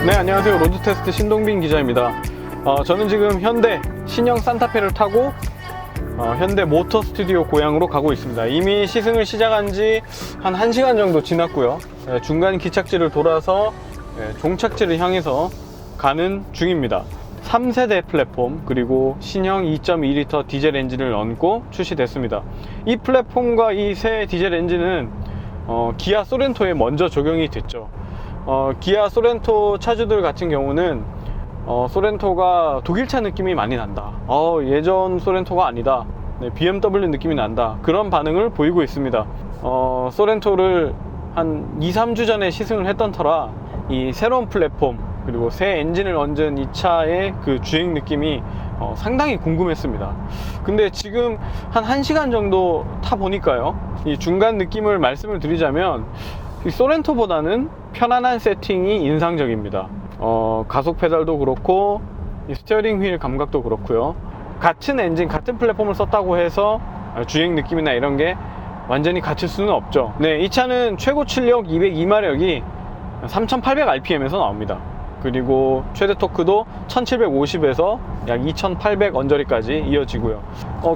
네, 안녕하세요. 로드테스트 신동빈 기자입니다. 저는 지금 현대 신형 산타페를 타고 현대 모터 스튜디오 고향으로 가고 있습니다. 이미 시승을 시작한 지 한 1시간 정도 지났고요. 중간 기착지를 돌아서 종착지를 향해서 가는 중입니다. 3세대 플랫폼 그리고 신형 2.2L 디젤 엔진을 얹고 출시됐습니다. 이 플랫폼과 이 새 디젤 엔진은 기아 소렌토에 먼저 적용이 됐죠. 기아 소렌토 차주들 같은 경우는 소렌토가 독일차 느낌이 많이 난다, 예전 소렌토가 아니다, BMW 느낌이 난다, 그런 반응을 보이고 있습니다. 소렌토를 한 2-3주 전에 시승을 했던 터라 이 새로운 플랫폼 그리고 새 엔진을 얹은 이 차의 그 주행 느낌이 상당히 궁금했습니다. 근데 지금 한 1시간 정도 타 보니까요, 이 중간 느낌을 말씀을 드리자면 이 소렌토보다는 편안한 세팅이 인상적입니다. 가속 페달도 그렇고 이 스티어링 휠 감각도 그렇고요. 같은 엔진, 같은 플랫폼을 썼다고 해서 주행 느낌이나 이런 게 완전히 같을 수는 없죠. 네, 이 차는 최고 출력 202마력이 3800rpm에서 나옵니다. 그리고 최대 토크도 1750에서 약 2800 언저리까지 이어지고요.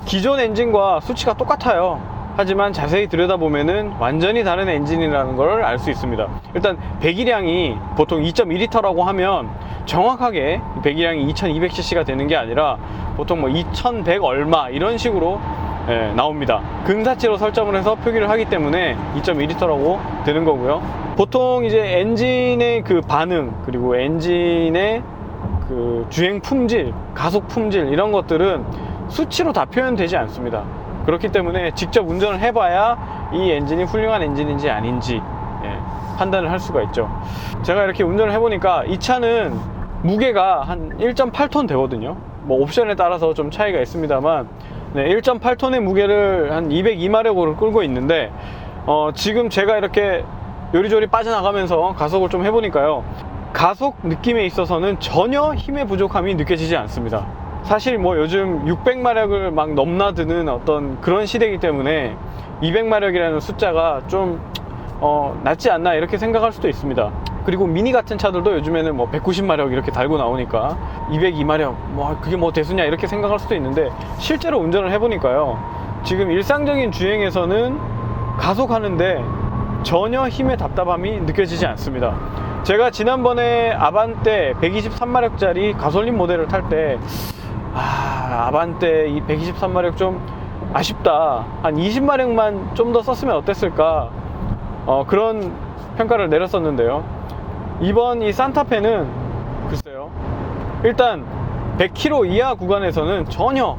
기존 엔진과 수치가 똑같아요. 하지만 자세히 들여다보면은 완전히 다른 엔진이라는 걸 알 수 있습니다. 일단 배기량이 보통 2.2L라고 하면 정확하게 배기량이 2200cc가 되는 게 아니라 보통 뭐 2100 얼마 이런 식으로 나옵니다. 근사치로 설정을 해서 표기를 하기 때문에 2.2L라고 되는 거고요. 보통 이제 엔진의 그 반응 그리고 엔진의 그 주행 품질, 가속 품질 이런 것들은 수치로 다 표현되지 않습니다. 그렇기 때문에 직접 운전을 해봐야 이 엔진이 훌륭한 엔진인지 아닌지 판단을 할 수가 있죠. 제가 이렇게 운전을 해보니까 이 차는 무게가 한 1.8톤 되거든요. 뭐 옵션에 따라서 좀 차이가 있습니다만 1.8톤의 무게를 한 202마력으로 끌고 있는데 지금 제가 이렇게 요리조리 빠져나가면서 가속을 좀 해보니까요, 가속 느낌에 있어서는 전혀 힘의 부족함이 느껴지지 않습니다. 사실 뭐 요즘 600마력을 막 넘나드는 어떤 그런 시대이기 때문에 200마력이라는 숫자가 좀 낫지 않나 이렇게 생각할 수도 있습니다. 그리고 미니 같은 차들도 요즘에는 뭐 190마력 이렇게 달고 나오니까 202마력 뭐 그게 뭐 대수냐 이렇게 생각할 수도 있는데, 실제로 운전을 해보니까요, 지금 일상적인 주행에서는 가속하는데 전혀 힘의 답답함이 느껴지지 않습니다. 제가 지난번에 아반떼 123마력짜리 가솔린 모델을 탈 때 아반떼 이 123마력 좀 아쉽다, 한 20마력만 좀 더 썼으면 어땠을까, 그런 평가를 내렸었는데요. 이번 이 산타페는 글쎄요, 일단 100km 이하 구간에서는 전혀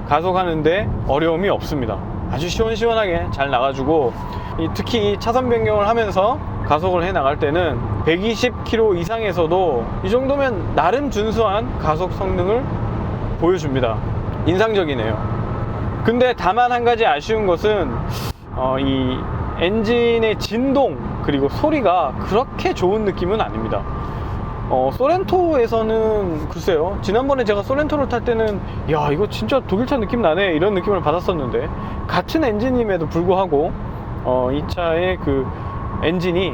가속하는데 어려움이 없습니다. 아주 시원시원하게 잘 나가지고 특히 차선 변경을 하면서 가속을 해 나갈 때는 120km 이상에서도 이 정도면 나름 준수한 가속 성능을 보여줍니다. 인상적이네요. 근데 다만 한 가지 아쉬운 것은 이 엔진의 진동 그리고 소리가 그렇게 좋은 느낌은 아닙니다. 소렌토에서는 글쎄요, 지난번에 제가 소렌토를 탈 때는 야 이거 진짜 독일차 느낌 나네 이런 느낌을 받았었는데, 같은 엔진임에도 불구하고 이 차의 그 엔진이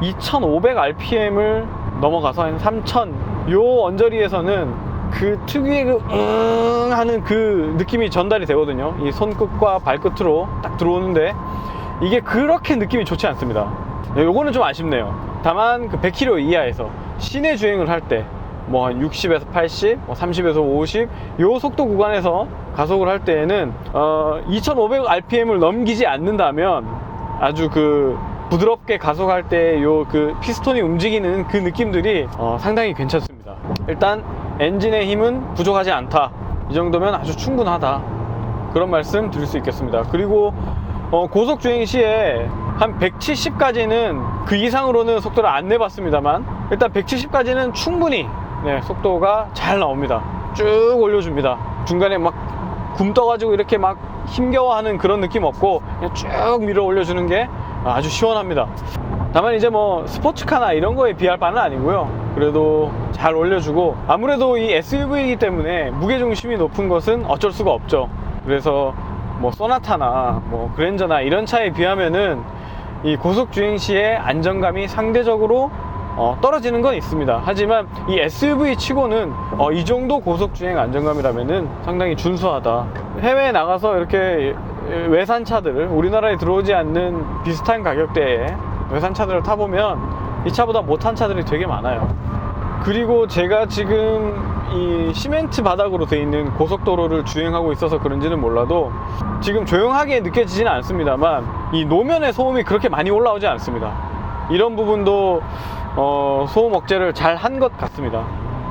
2500rpm을 넘어가서 한 3000 요 언저리에서는 그 특유의 그 하는 그 느낌이 전달이 되거든요. 이 손끝과 발끝으로 딱 들어오는데 이게 그렇게 느낌이 좋지 않습니다. 요거는 좀 아쉽네요. 다만 그 100km 이하에서 시내 주행을 할 때 뭐 한 60에서 80, 30에서 50 요 속도 구간에서 가속을 할 때에는 2500rpm을 넘기지 않는다면 아주 그 부드럽게 가속할 때 요 그 피스톤이 움직이는 그 느낌들이 상당히 괜찮습니다. 일단 엔진의 힘은 부족하지 않다, 이 정도면 아주 충분하다, 그런 말씀 드릴 수 있겠습니다. 그리고 고속 주행 시에 한 170까지는 그 이상으로는 속도를 안 내봤습니다만, 일단 170까지는 충분히 속도가 잘 나옵니다. 쭉 올려줍니다. 중간에 막 굼떠가지고 이렇게 막 힘겨워하는 그런 느낌 없고 그냥 쭉 밀어 올려주는 게 아주 시원합니다. 다만 이제 뭐 스포츠카나 이런 거에 비할 바는 아니고요, 그래도 잘 올려주고, 아무래도 이 SUV이기 때문에 무게중심이 높은 것은 어쩔 수가 없죠. 그래서 뭐 소나타나 뭐 그랜저나 이런 차에 비하면은 이 고속 주행 시에 안정감이 상대적으로 떨어지는 건 있습니다. 하지만 이 SUV 치고는 이 정도 고속주행 안정감이라면은 상당히 준수하다. 해외에 나가서 이렇게 외산차들을, 우리나라에 들어오지 않는 비슷한 가격대의 외산차들을 타보면 이 차보다 못한 차들이 되게 많아요. 그리고 제가 지금 이 시멘트 바닥으로 되어 있는 고속도로를 주행하고 있어서 그런지는 몰라도 지금 조용하게 느껴지지는 않습니다만 이 노면의 소음이 그렇게 많이 올라오지 않습니다. 이런 부분도 소음 억제를 잘 한 것 같습니다.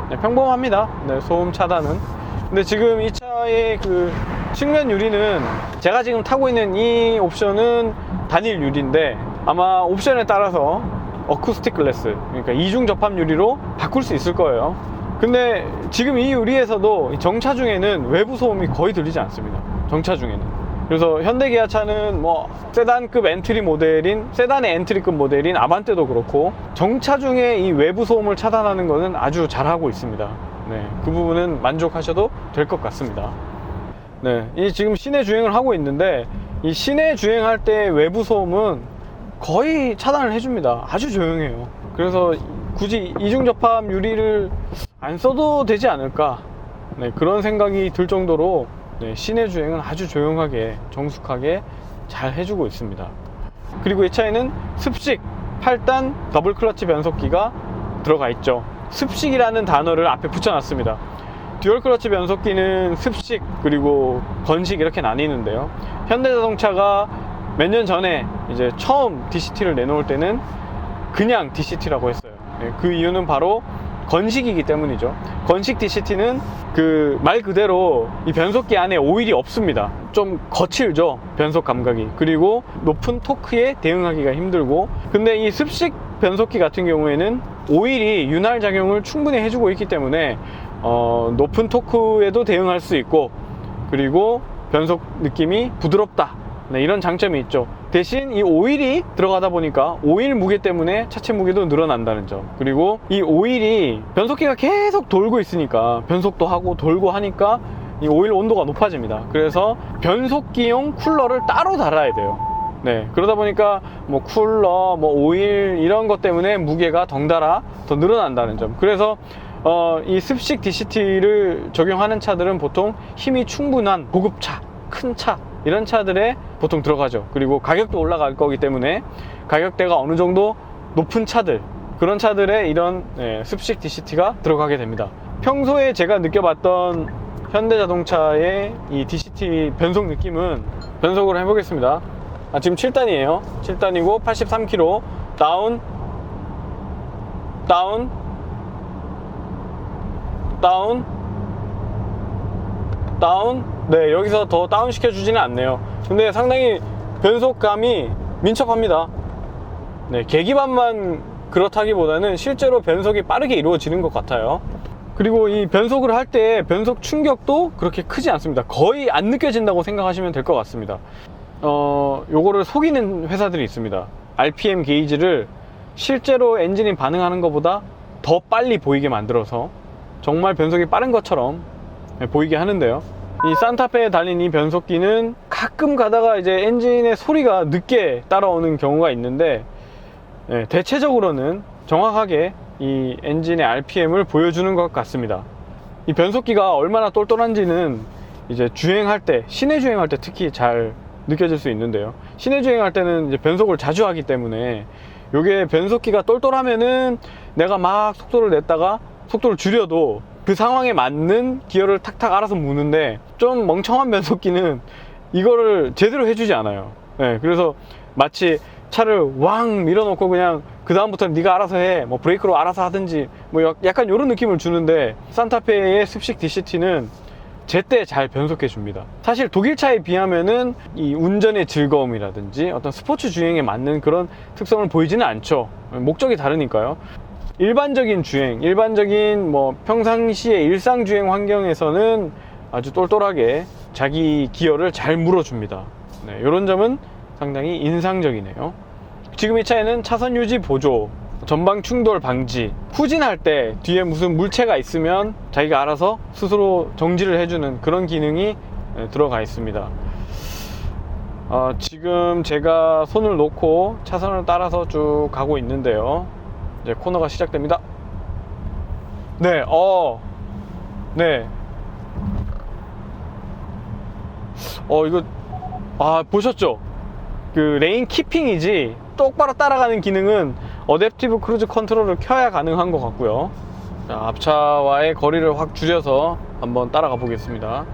네, 평범합니다. 네, 소음 차단은. 근데 지금 이 차의 그 측면 유리는 제가 지금 타고 있는 이 옵션은 단일 유리인데 아마 옵션에 따라서 어쿠스틱 글래스, 그러니까 이중 접합 유리로 바꿀 수 있을 거예요. 근데 지금 이 유리에서도 정차 중에는 외부 소음이 거의 들리지 않습니다. 정차 중에는. 그래서 현대기아차는 뭐 세단급 엔트리 모델인, 세단의 엔트리급 모델인 아반떼도 그렇고 정차 중에 이 외부 소음을 차단하는 것은 아주 잘하고 있습니다. 네, 그 부분은 만족하셔도 될 것 같습니다. 네, 이 지금 시내 주행을 하고 있는데 이 시내 주행할 때 외부 소음은 거의 차단을 해줍니다. 아주 조용해요. 그래서 굳이 이중접합 유리를 안 써도 되지 않을까, 네, 그런 생각이 들 정도로 네, 시내 주행은 아주 조용하게 정숙하게 잘 해주고 있습니다. 그리고 이 차에는 습식 8단 더블 클러치 변속기가 들어가 있죠. 습식이라는 단어를 앞에 붙여놨습니다. 듀얼 클러치 변속기는 습식 그리고 건식 이렇게 나뉘는데요, 현대자동차가 몇 년 전에 이제 처음 DCT를 내놓을 때는 그냥 DCT라고 했어요. 네, 그 이유는 바로 건식이기 때문이죠. 건식 DCT는 그 말 그대로 이 변속기 안에 오일이 없습니다. 좀 거칠죠, 변속 감각이. 그리고 높은 토크에 대응하기가 힘들고, 근데 이 습식 변속기 같은 경우에는 오일이 윤활 작용을 충분히 해주고 있기 때문에 높은 토크에도 대응할 수 있고, 그리고 변속 느낌이 부드럽다, 네, 이런 장점이 있죠. 대신 이 오일이 들어가다 보니까 오일 무게 때문에 차체 무게도 늘어난다는 점, 그리고 이 오일이 변속기가 계속 돌고 있으니까 변속도 하고 돌고 하니까 이 오일 온도가 높아집니다. 그래서 변속기용 쿨러를 따로 달아야 돼요. 네, 그러다 보니까 뭐 쿨러, 뭐 오일 이런 것 때문에 무게가 덩달아 더 늘어난다는 점. 그래서 이 습식 DCT를 적용하는 차들은 보통 힘이 충분한 고급차, 큰 차, 이런 차들에 보통 들어가죠. 그리고 가격도 올라갈 거기 때문에 가격대가 어느 정도 높은 차들, 그런 차들에 이런 습식 DCT가 들어가게 됩니다. 평소에 제가 느껴봤던 현대자동차의 이 DCT 변속 느낌은, 변속을 해보겠습니다. 지금 7단이에요 7단이고 83km 다운 다운 다운 다운. 네, 여기서 더 다운 시켜주지는 않네요. 근데 상당히 변속감이 민첩합니다. 네, 계기판만 그렇다기보다는 실제로 변속이 빠르게 이루어지는 것 같아요. 그리고 이 변속을 할 때 변속 충격도 그렇게 크지 않습니다. 거의 안 느껴진다고 생각하시면 될 것 같습니다. 요거를 속이는 회사들이 있습니다. RPM 게이지를 실제로 엔진이 반응하는 것보다 더 빨리 보이게 만들어서 정말 변속이 빠른 것처럼 보이게 하는데요, 이 산타페에 달린 이 변속기는 가끔 가다가 이제 엔진의 소리가 늦게 따라오는 경우가 있는데, 대체적으로는 정확하게 이 엔진의 RPM을 보여주는 것 같습니다. 이 변속기가 얼마나 똘똘한지는 이제 주행할 때, 시내 주행할 때 특히 잘 느껴질 수 있는데요, 시내 주행할 때는 이제 변속을 자주 하기 때문에 요게 변속기가 똘똘하면은 내가 막 속도를 냈다가 속도를 줄여도 그 상황에 맞는 기어를 탁탁 알아서 무는데, 좀 멍청한 변속기는 이거를 제대로 해주지 않아요. 네, 그래서 마치 차를 왕 밀어놓고 그냥 그 다음부터는 네가 알아서 해, 뭐 브레이크로 알아서 하든지, 뭐 약간 이런 느낌을 주는데, 산타페의 습식 DCT는 제때 잘 변속해 줍니다. 사실 독일차에 비하면은 이 운전의 즐거움이라든지 어떤 스포츠 주행에 맞는 그런 특성을 보이지는 않죠. 목적이 다르니까요. 일반적인 주행, 일반적인 뭐 평상시의 일상 주행 환경에서는 아주 똘똘하게 자기 기어를 잘 물어줍니다. 네, 이런 점은 상당히 인상적이네요. 지금 이 차에는 차선 유지 보조, 전방 충돌 방지, 후진할 때 뒤에 무슨 물체가 있으면 자기가 알아서 스스로 정지를 해주는 그런 기능이 들어가 있습니다. 지금 제가 손을 놓고 차선을 따라서 쭉 가고 있는데요, 이제 코너가 시작됩니다. 네, 네. 이거, 보셨죠? 그 레인 키핑이지 똑바로 따라가는 기능은 어댑티브 크루즈 컨트롤을 켜야 가능한 것 같고요. 자, 앞차와의 거리를 확 줄여서 한번 따라가 보겠습니다.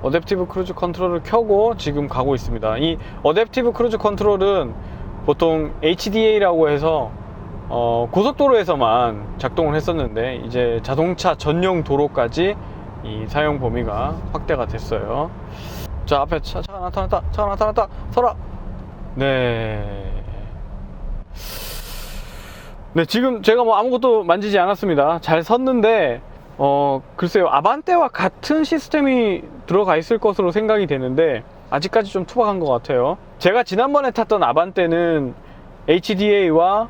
어댑티브 크루즈 컨트롤을 켜고 지금 가고 있습니다. 이 어댑티브 크루즈 컨트롤은 보통 HDA라고 해서 고속도로에서만 작동을 했었는데 이제 자동차 전용 도로까지 이 사용 범위가 확대가 됐어요. 자, 앞에 차가 나타났다. 서라. 네, 지금 제가 뭐 아무것도 만지지 않았습니다. 잘 섰는데 글쎄요, 아반떼와 같은 시스템이 들어가 있을 것으로 생각이 되는데 아직까지 좀 투박한 것 같아요. 제가 지난번에 탔던 아반떼는 HDA와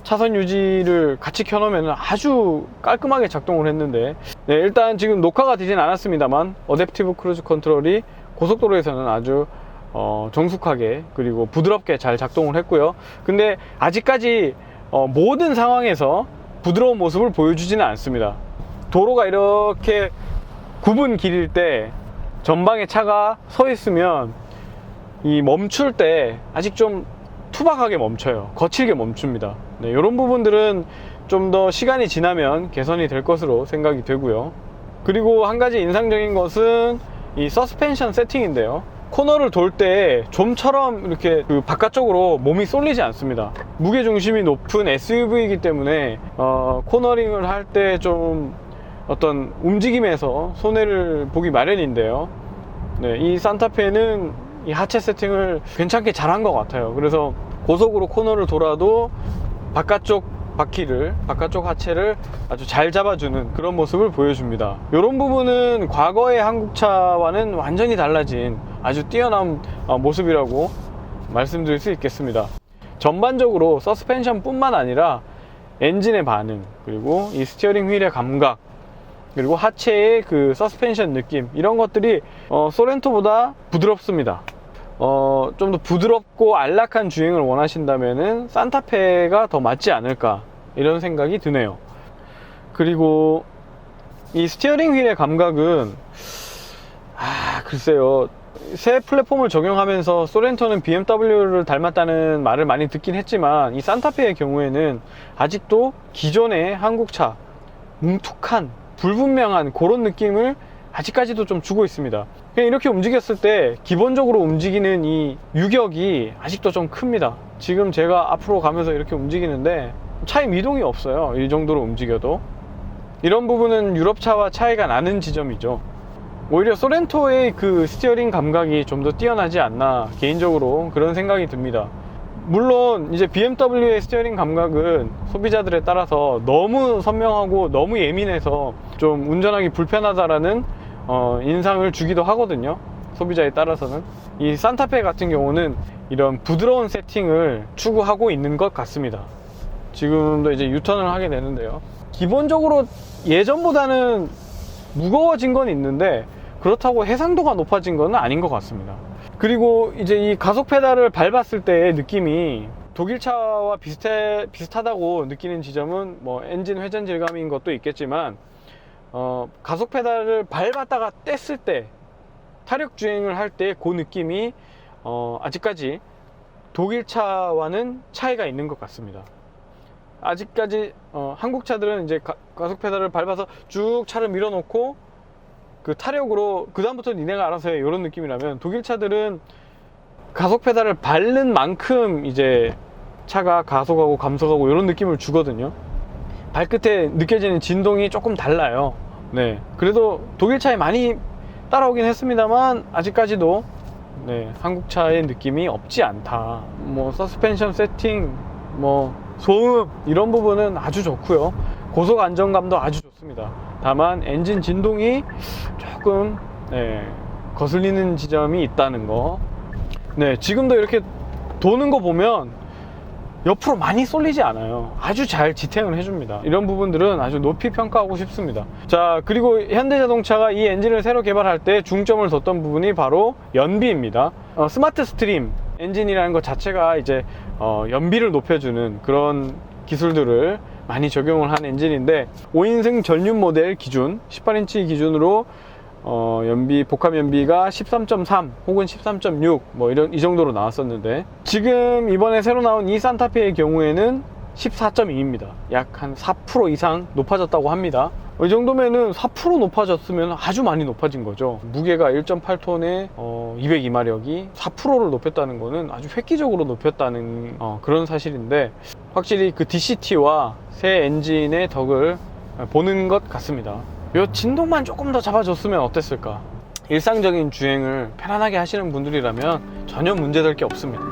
차선 유지를 같이 켜놓으면 아주 깔끔하게 작동을 했는데, 네, 일단 지금 녹화가 되진 않았습니다만 어댑티브 크루즈 컨트롤이 고속도로에서는 아주 정숙하게 그리고 부드럽게 잘 작동을 했고요. 근데 아직까지 모든 상황에서 부드러운 모습을 보여주지는 않습니다. 도로가 이렇게 굽은 길일 때 전방에 차가 서 있으면 이 멈출 때 아직 좀 투박하게 멈춰요. 거칠게 멈춥니다. 네, 이런 부분들은 좀 더 시간이 지나면 개선이 될 것으로 생각이 되고요. 그리고 한 가지 인상적인 것은 이 서스펜션 세팅인데요. 코너를 돌 때 좀처럼 이렇게 그 바깥쪽으로 몸이 쏠리지 않습니다. 무게중심이 높은 SUV이기 때문에 코너링을 할 때 좀 어떤 움직임에서 손해를 보기 마련인데요. 네, 이 산타페는 이 하체 세팅을 괜찮게 잘한 것 같아요. 그래서 고속으로 코너를 돌아도 바깥쪽 하체를 아주 잘 잡아주는 그런 모습을 보여줍니다. 이런 부분은 과거의 한국차와는 완전히 달라진 아주 뛰어난 모습이라고 말씀드릴 수 있겠습니다. 전반적으로 서스펜션 뿐만 아니라 엔진의 반응, 그리고 이 스티어링 휠의 감각, 그리고 하체의 그 서스펜션 느낌, 이런 것들이 소렌토보다 부드럽습니다. 좀 더 부드럽고 안락한 주행을 원하신다면은 산타페가 더 맞지 않을까, 이런 생각이 드네요. 그리고 이 스티어링 휠의 감각은 글쎄요, 새 플랫폼을 적용하면서 소렌토는 BMW를 닮았다는 말을 많이 듣긴 했지만 이 산타페의 경우에는 아직도 기존의 한국차 뭉툭한 불분명한 그런 느낌을 아직까지도 좀 주고 있습니다. 그냥 이렇게 움직였을 때 기본적으로 움직이는 이 유격이 아직도 좀 큽니다. 지금 제가 앞으로 가면서 이렇게 움직이는데 차의 미동이 없어요. 이 정도로 움직여도. 이런 부분은 유럽차와 차이가 나는 지점이죠. 오히려 소렌토의 그 스티어링 감각이 좀 더 뛰어나지 않나, 개인적으로 그런 생각이 듭니다. 물론 이제 BMW의 스티어링 감각은 소비자들에 따라서 너무 선명하고 너무 예민해서 좀 운전하기 불편하다라는 인상을 주기도 하거든요. 소비자에 따라서는. 이 산타페 같은 경우는 이런 부드러운 세팅을 추구하고 있는 것 같습니다. 지금도 이제 유턴을 하게 되는데요. 기본적으로 예전보다는 무거워진 건 있는데 그렇다고 해상도가 높아진 건 아닌 것 같습니다. 그리고 이제 이 가속 페달을 밟았을 때의 느낌이 독일차와 비슷하다고 느끼는 지점은 뭐 엔진 회전 질감인 것도 있겠지만, 가속 페달을 밟았다가 뗐을 때 타력 주행을 할 때 그 느낌이 아직까지 독일차와는 차이가 있는 것 같습니다. 아직까지 한국 차들은 이제 가속 페달을 밟아서 쭉 차를 밀어놓고 그 타력으로 그 다음부터 니네가 알아서 해, 이런 느낌이라면 독일 차들은 가속 페달을 밟는 만큼 이제 차가 가속하고 감속하고 이런 느낌을 주거든요. 발끝에 느껴지는 진동이 조금 달라요. 네, 그래도 독일 차에 많이 따라오긴 했습니다만 아직까지도 네, 한국 차의 느낌이 없지 않다. 뭐 서스펜션 세팅, 뭐 소음, 이런 부분은 아주 좋고요. 고속 안정감도 아주 좋습니다. 다만 엔진 진동이 조금 거슬리는 지점이 있다는 거. 네, 지금도 이렇게 도는 거 보면 옆으로 많이 쏠리지 않아요. 아주 잘 지탱을 해줍니다. 이런 부분들은 아주 높이 평가하고 싶습니다. 자, 그리고 현대자동차가 이 엔진을 새로 개발할 때 중점을 뒀던 부분이 바로 연비입니다. 스마트 스트림 엔진이라는 것 자체가 이제 연비를 높여주는 그런 기술들을 많이 적용을 한 엔진인데 5인승 전륜 모델 기준 18인치 기준으로 연비, 복합 연비가 13.3 혹은 13.6 뭐 이 정도로 나왔었는데, 지금 이번에 새로 나온 이 산타페의 경우에는 14.2입니다. 약 한 4% 이상 높아졌다고 합니다. 이 정도면은 4% 높아졌으면 아주 많이 높아진 거죠. 무게가 1.8톤에 202마력이 4%를 높였다는 거는 아주 획기적으로 높였다는 그런 사실인데, 확실히 그 DCT와 새 엔진의 덕을 보는 것 같습니다. 요 진동만 조금 더 잡아줬으면 어땠을까. 일상적인 주행을 편안하게 하시는 분들이라면 전혀 문제될 게 없습니다.